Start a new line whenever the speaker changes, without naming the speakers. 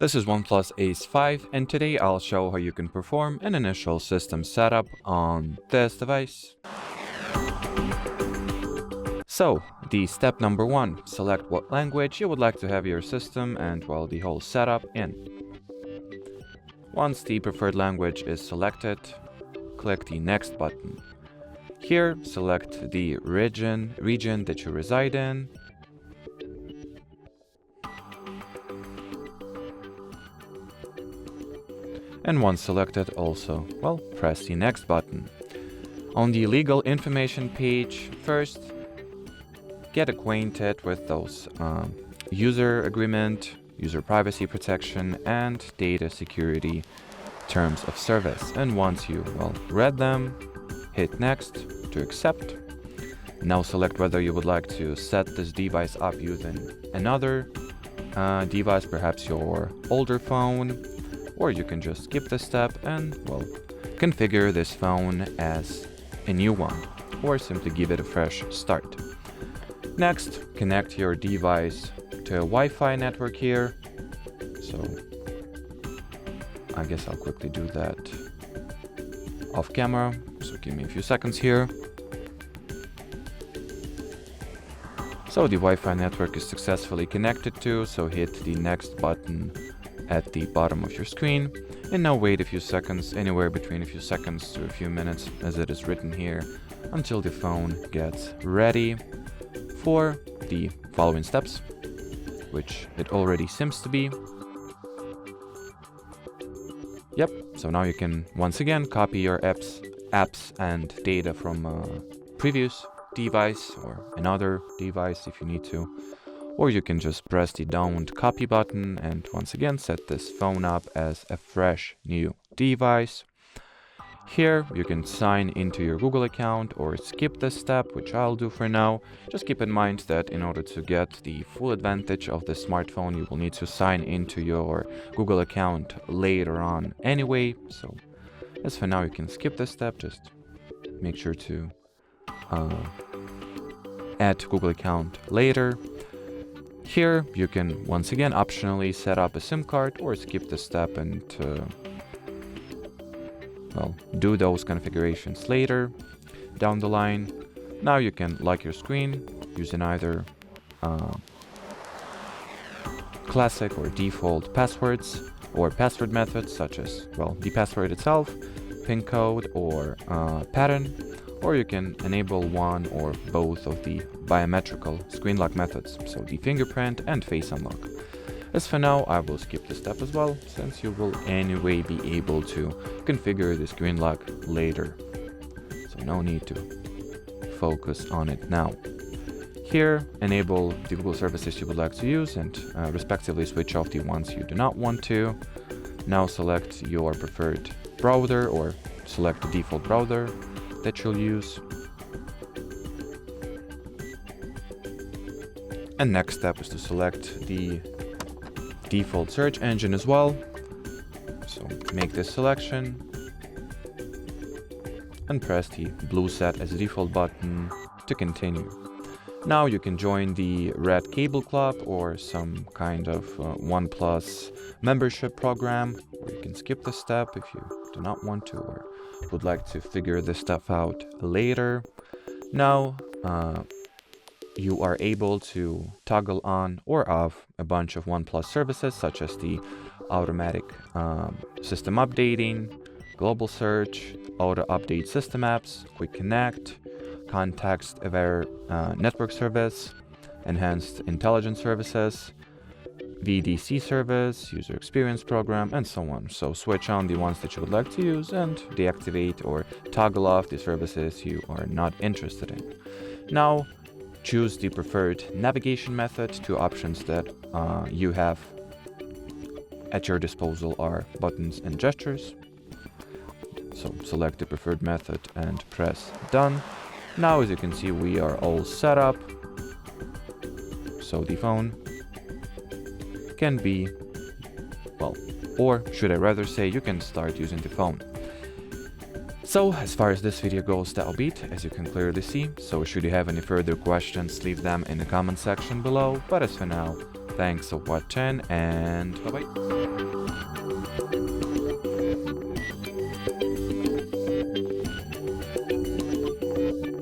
This is OnePlus Ace 5, and today I'll show how you can perform an initial system setup on this device. So, the step number 1, select what language you would like to have your system and, well, the whole setup in. Once the preferred language is selected, click the Next button. Here, select the region that you reside in. And once selected, also, well, press the Next button. On the legal information page, first, get acquainted with those user agreement, user privacy protection, and data security terms of service. And once you, well, read them, hit Next to accept. Now select whether you would like to set this device up using another device, perhaps your older phone, or you can just skip this step and, well, configure this phone as a new one, or simply give it a fresh start. Next, connect your device to a Wi-Fi network here. So I guess I'll quickly do that off camera, so give me a few seconds here. So the Wi-Fi network is successfully connected to, so hit the Next button at the bottom of your screen, and now wait a few seconds, anywhere between a few seconds to a few minutes, as it is written here, until the phone gets ready for the following steps, which it already seems to be. Yep, so now you can once again copy your apps and data from a previous device or another device if you need to. Or you can just press the Don't Copy button and once again set this phone up as a fresh new device. Here you can sign into your Google account or skip this step, which I'll do for now. Just keep in mind that in order to get the full advantage of the smartphone, you will need to sign into your Google account later on anyway. So as for now, you can skip this step. Just make sure to add Google account later. Here you can once again optionally set up a SIM card or skip the step and well, do those configurations later down the line. Now you can lock your screen using either classic or default passwords or password methods such as, well, the password itself, PIN code, or pattern. Or you can enable one or both of the biometrical screen lock methods, so the fingerprint and face unlock. As for now, I will skip this step as well, since you will anyway be able to configure the screen lock later. So no need to focus on it now. Here, enable the Google services you would like to use and respectively switch off the ones you do not want to. Now select your preferred browser or select the default browser that you'll use. And next step is to select the default search engine as well. So make this selection and press the blue Set as default button to continue. Now you can join the Red Cable Club or some kind of OnePlus membership program, or you can skip this step if you do not want to or would like to figure this stuff out later. Now you are able to toggle on or off a bunch of OnePlus services such as the automatic system updating, global search, auto update system apps, quick connect, context-aware network service, enhanced intelligence services, VDC service, user experience program, and so on. So switch on the ones that you would like to use and deactivate or toggle off the services you are not interested in. Now choose the preferred navigation method. Two options that you have at your disposal are buttons and gestures. So select the preferred method and press done. Now as you can see, we are all set up. So the phone can be, well, or should I rather say, you can start using the phone. So as far as this video goes, that'll be it, as you can clearly see. So should you have any further questions, leave them in the comment section below. But as for now, Thanks for watching and bye bye.